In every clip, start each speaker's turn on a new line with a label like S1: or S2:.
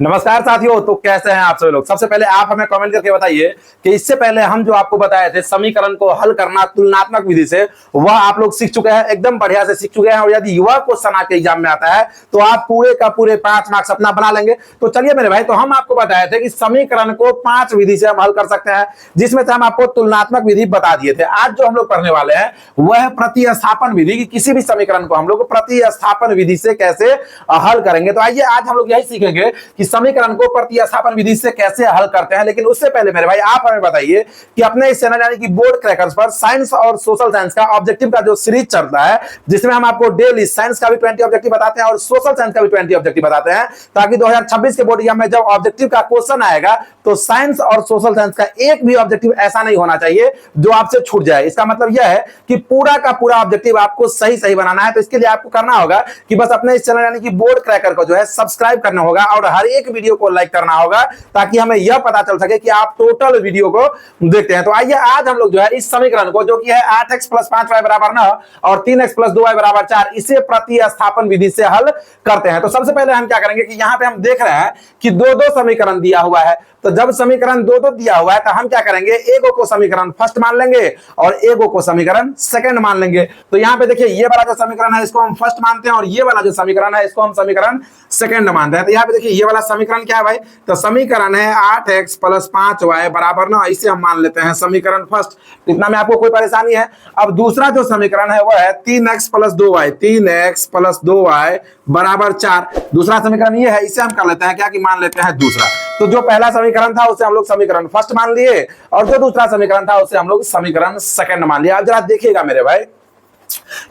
S1: नमस्कार साथियों। तो कैसे हैं आप सभी लोग। सबसे पहले आप हमें कमेंट करके बताइए कि इससे पहले हम जो आपको बताए थे समीकरण को हल करना तुलनात्मक विधि से, वह आप लोग सीख चुके हैं, एकदम बढ़िया से सीख चुके हैं। और यदि युवा क्वेश्चन आपके एग्जाम में आता है तो आप पूरे का पूरे 5 मार्क्स अपना बना लेंगे। तो चलिए मेरे भाई, तो हम आपको बताए थे कि समीकरण को 5 विधि से हम हल कर सकते हैं, जिसमें से हम आपको तुलनात्मक विधि बता दिए थे। आज जो हम लोग पढ़ने वाले हैं वह है प्रतिस्थापन विधि, कि किसी भी समीकरण को हम लोग प्रतिस्थापन विधि से कैसे हल करेंगे। तो आइए आज हम लोग यही सीखेंगे कि समीकरण को प्रतिस्थापन विधि से कैसे हल करते हैं। लेकिन उससे पहले मेरे भाई आप हमें बताइए कि अपने इस चैनल यानी कि बोर्ड क्रैकर्स पर साइंस और सोशल साइंस का ऑब्जेक्टिव का जो सीरीज चलता है, जिसमें हम आपको डेली साइंस का भी 20 ऑब्जेक्टिव बताते हैं और सोशल साइंस का भी 20 ऑब्जेक्टिव बताते हैं, ताकि 2026 के बोर्ड एग्जाम में जब ऑब्जेक्टिव का क्वेश्चन आएगा तो साइंस और सोशल साइंस का एक भी ऑब्जेक्टिव ऐसा नहीं होना चाहिए जो आपसे छूट जाए। इसका मतलब यह है कि पूरा का पूरा ऑब्जेक्टिव आपको सही सही बनाना है। तो इसके लिए आपको करना होगा कि बस अपने इस चैनल यानी कि बोर्ड क्रैकर को जो है सब्सक्राइब करना होगा और हर एक वीडियो को लाइक करना होगा, ताकि हमें यह पता चल सके कि आप टोटल वीडियो को देखते हैं। तो आइए आज हम लोग जो है इस समीकरण को, जो कि है 8x + 5y = 9 और 3x + 2y = 4, इसे प्रतिस्थापन विधि से हल करते हैं। तो सबसे पहले हम क्या करेंगे कि यहां पे हम देख रहे हैं कि दो समीकरण दिया हुआ है। तो जब समीकरण दो दिया हुआ है तो हम क्या करेंगे, एगो को समीकरण फर्स्ट मान लेंगे और एगो को समीकरण सेकंड मान लेंगे। तो यहां पे देखिए, ये वाला जो समीकरण है इसको हम फर्स्ट मानते हैं और ये वाला जो समीकरण है इसको हम समीकरण सेकंड मानते हैं। तो यहां पे देखिए, ये वाला समीकरण क्या है भाई, तो समीकरण है 8x + 5y = 9, इसे हम मान लेते हैं समीकरण फर्स्ट। इतना में आपको कोई परेशानी है। अब दूसरा जो समीकरण है वह है 3x + 2y = 4। दूसरा समीकरण ये है, इसे हम कर लेते हैं क्या कि मान लेते हैं दूसरा। तो जो पहला समीकरण था उसे हम लोग समीकरण फर्स्ट मान लिए और जो दूसरा समीकरण था उसे हम लोग समीकरण सेकंड मान लिया। अब जरा देखिएगा मेरे भाई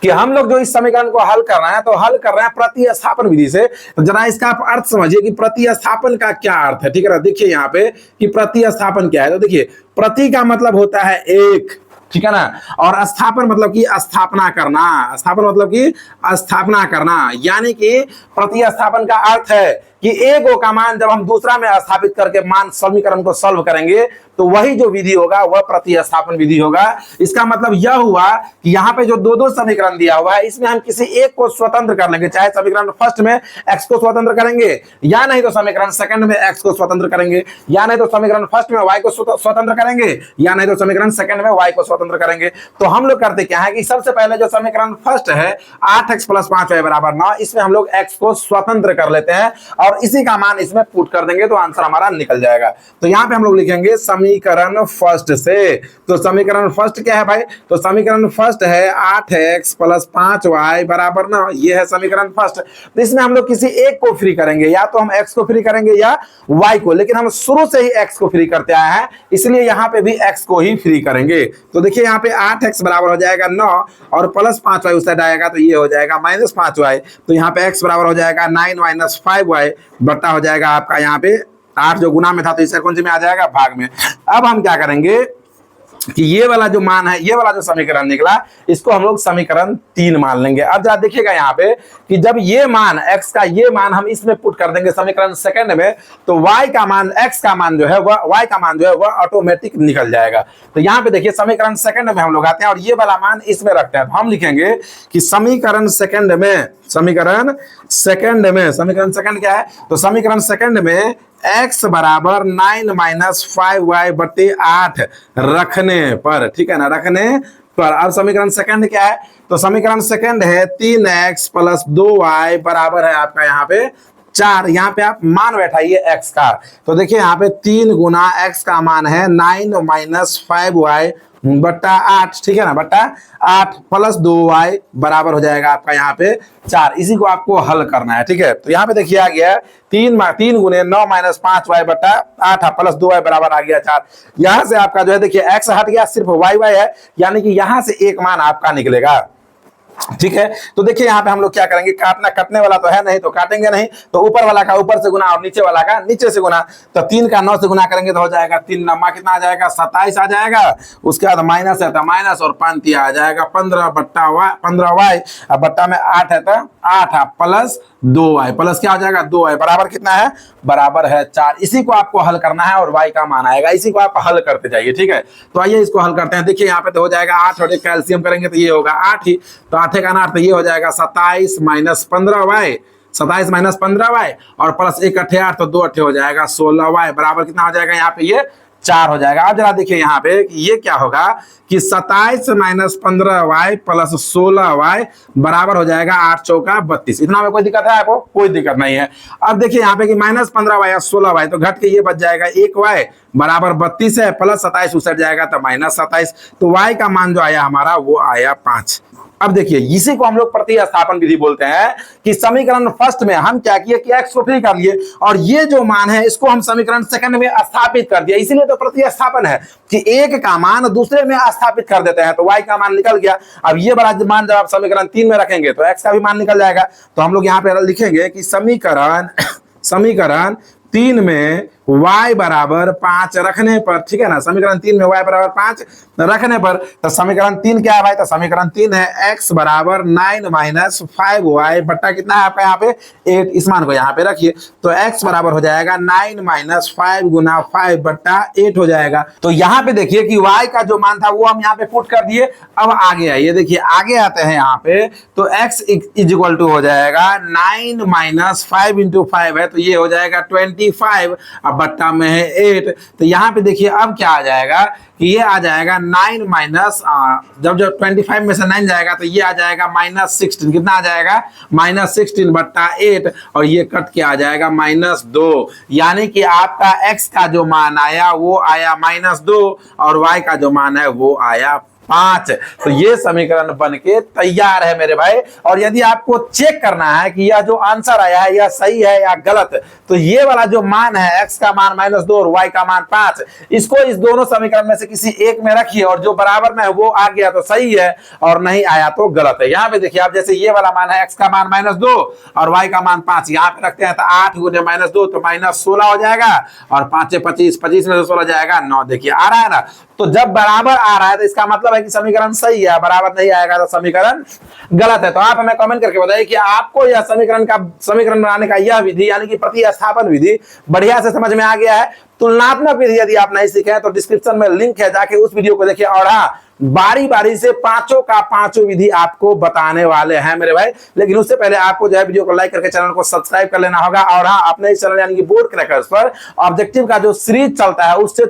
S1: कि हम लोग जो इस समीकरण को हल कर रहे हैं तो हल कर रहे हैं प्रतिस्थापन विधि से। तो जरा इसका आप अर्थ समझिए कि प्रतिस्थापन का क्या अर्थ है। ठीक है ना, देखिए यहाँ पे कि प्रतिस्थापन क्या है। तो देखिए, प्रति का मतलब होता है एक, ठीक है ना, और स्थापन मतलब कि स्थापना करना। स्थापन मतलब कि स्थापना करना, यानी कि प्रतिस्थापन का अर्थ है कि एगो का मान जब हम दूसरा में स्थापित करके मान समीकरण को सॉल्व करेंगे तो वही जो विधि होगा वह प्रतिस्थापन विधि होगा। इसका मतलब यह हुआ कि यहाँ पे जो दो समीकरण दिया हुआ है इसमें हम किसी एक को स्वतंत्र कर लेंगे, चाहे समीकरण फर्स्ट में x को स्वतंत्र करेंगे या नहीं तो समीकरण सेकंड में x को स्वतंत्र करेंगे, या नहीं तो समीकरण फर्स्ट में y को स्वतंत्र करेंगे, या नहीं तो समीकरण सेकंड में y को स्वतंत्र करेंगे। तो हम लोग करते क्या है कि सबसे पहले जो समीकरण फर्स्ट है 8x + 5y = 9, इसमें हम लोग x को स्वतंत्र कर लेते हैं और इसी का मान इसमें पुट कर देंगे तो आंसर हमारा निकल जाएगा। तो यहाँ पे हम लोग लिखेंगे समीकरण फर्स्ट से। तो समीकरण फर्स्ट क्या है भाई, तो समीकरण फर्स्ट है 8x + 5y = 9, ये है समीकरण फर्स्ट। तो इसमें हम लोग किसी एक को फ्री करेंगे, या तो हम x को फ्री करेंगे या y को, लेकिन हम शुरू से ही x को फ्री करते आए हैं इसलिए यहाँ पे भी x को ही फ्री करेंगे। तो देखिए यहाँ पे 8x बराबर हो जाएगा 9 और प्लस 5y उस साइड आएगा तो ये हो जाएगा -5y। तो यहाँ पे x बराबर हो जाएगा 9 - 5y बट्टा हो जाएगा आपका यहाँ पे 8, जो गुना में था तो इस कौन सी में आ जाएगा, भाग में। अब हम क्या करेंगे कि ये वाला जो मान है, ये वाला जो समीकरण निकला, इसको हम लोग समीकरण 3 मान लेंगे। अब जरा देखिएगा यहाँ पे कि जब ये मान x का ये मान हम इसमें पुट कर देंगे समीकरण सेकंड में, तो y का मान, x का मान जो है वह, y का मान जो है वह ऑटोमेटिक निकल जाएगा। तो यहाँ पे देखिए समीकरण सेकंड में हम लोग आते हैं और ये वाला मान इसमें रखते हैं। तो हम लिखेंगे कि समीकरण सेकंड सेकंड क्या है, तो समीकरण सेकंड में x बराबर 9 - 5y/8 रखने पर, ठीक है ना, रखने पर। अब समीकरण सेकंड क्या है, तो समीकरण सेकंड है 3x + 2y = है आपका यहाँ पे 4। यहाँ पे आप मान बैठाइए x का। तो देखिए यहाँ पे 3 गुना x का मान है 9 - 5y बट्टा 8, ठीक है ना, बट्टा 8 + 2y बराबर हो जाएगा आपका यहाँ पे 4। इसी को आपको हल करना है, ठीक है। तो यहाँ पे देखिए आ गया 3 गुने 9 - 5y बट्टा 8 + 2y बराबर आ गया 4। यहाँ से आपका जो है देखिए x हट गया, सिर्फ y है, यानी कि यहाँ से एक मान आपका निकलेगा, ठीक है। तो देखिए यहाँ पे हम लोग क्या करेंगे, कटने वाला तो है नहीं तो काटेंगे नहीं, तो ऊपर वाला का ऊपर से गुना और नीचे वाला का नीचे से गुना। तो 3 का 9 से गुना करेंगे तो हो जाएगा 3 9 कितना आ जाएगा, 27 आ जाएगा। उसके बाद माइनस है तो माइनस और 5 आ जाएगा 15y, अब बट्टा में 8 है तो 8 प्लस 2y, प्लस क्या हो जाएगा 2y बराबर कितना है, बराबर है 4। इसी को आपको हल करना है और y का मान आएगा, इसी को आप हल करते जाइए, ठीक है। तो आइए इसको हल करते हैं। देखिए यहाँ पे तो हो जाएगा 8 और एक कैल्शियम करेंगे तो ये होगा 8 ही, तो 8 का 8 तो ये हो जाएगा 27 - 15y 27 माइनस 15y और प्लस 1 अट्ठे 8 तो 2 अट्ठे हो जाएगा 16y बराबर कितना हो जाएगा यहाँ पे ये 4 हो जाएगा। अब जरा देखिए यहाँ पे ये क्या होगा कि 27 माइनस 15y प्लस 16y बराबर हो जाएगा 8 चौका 32। इतना में कोई दिक्कत है आपको? कोई दिक्कत नहीं है। अब देखिए यहाँ पे कि माइनस 15y और 16y तो घट के ये बच जाएगा 1y बराबर 32 है, प्लस 27 उसट जाएगा तो माइनस 27। तो y का मान जो आया हमारा वो आया 5। अब देखिए इसी को हम लोग प्रतिस्थापन विधि बोलते हैं कि समीकरण फर्स्ट में हम क्या किए कि x को फ्री कर लिए और ये जो मान है इसको हम समीकरण सेकंड में स्थापित कर दिया। इसीलिए तो प्रतिस्थापन है कि एक का मान दूसरे में स्थापित कर देते हैं। तो y का मान निकल गया। अब ये बड़ा मान जब आप समीकरण 3 में रखेंगे तो x का भी मान निकल जाएगा। तो हम लोग यहाँ पे लिखेंगे कि समीकरण 3 में y बराबर 5 रखने पर, ठीक है ना, समीकरण 3 में y बराबर 5 रखने पर तो समीकरण 3 क्या है भाई? तो समीकरण 3 है x बराबर 9 माइनस 5y बट्टा कितना है आपका यहाँ पे 8। इस मान को यहाँ पे रखिए तो x बराबर हो जाएगा 9 माइनस 5 गुना 5 बट्टा 8 हो जाएगा। तो यहाँ पे देखिए कि y का जो मान था वो हम यहाँ पे पुट कर दिए। अब आगे आइए, देखिए आगे आते हैं यहाँ पे तो x इज इक्वल टू हो जाएगा 9 माइनस 5 इंटू 5 है तो ये हो जाएगा 25। अब बट्टा में है 8 तो यहाँ पे देखिए अब क्या आ जाएगा कि ये आ जाएगा 9 माइनस जब 25 में से 9 जाएगा तो ये आ जाएगा माइनस 16। कितना आ जाएगा? माइनस 16 बट्टा 8 और ये कट के आ जाएगा माइनस 2। यानी कि आपका x का जो मान आया वो आया माइनस 2 और y का जो मान है वो आया 5। तो ये समीकरण बन के तैयार है मेरे भाई। और यदि आपको चेक करना है कि यह जो आंसर आया है यह सही है या गलत, तो ये वाला जो मान है x का मान -2 और y का मान 5, इसको इस दोनों समीकरण में से किसी एक में रखिए और जो बराबर में है वो आ गया तो सही है और नहीं आया तो गलत है। यहाँ पे देखिए आप जैसे ये वाला मान है x का मान -2 और y का मान 5, यहाँ पे रखते हैं तो 8 गुने -2 तो -16 हो जाएगा और 5 25, 25 में से 16 जाएगा 9। देखिए आ रहा है ना। तो जब बराबर आ रहा है तो इसका मतलब है कि समीकरण सही है, बराबर नहीं आएगा तो समीकरण गलत है। तो आप हमें कमेंट करके बताइए कि आपको यह समीकरण बनाने का यह विधि यानी कि प्रतिस्थापन विधि बढ़िया से समझ में आ गया है। तुलनात्मक विधि यदि आप नहीं सीखे तो डिस्क्रिप्शन में लिंक है, जाके उस वीडियो को देखिए। और हाँ, बारी बारी से पांचों का पांचों विधि आपको बताने वाले हैं मेरे भाई। लेकिन उससे पहले आपको जो है वीडियो को लाइक करके चैनल को सब्सक्राइब कर लेना होगा। और हाँ, अपने इस चैनल यानी कि बोर्ड क्रैकर्स पर ऑब्जेक्टिव का जो सीरीज चलता है उससे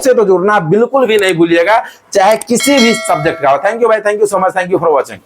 S1: तो जुड़ना बिल्कुल भी नहीं भूलिएगा, चाहे किसी भी सब्जेक्ट का हो। थैंक यू भाई, thank you so much, thank you for watching.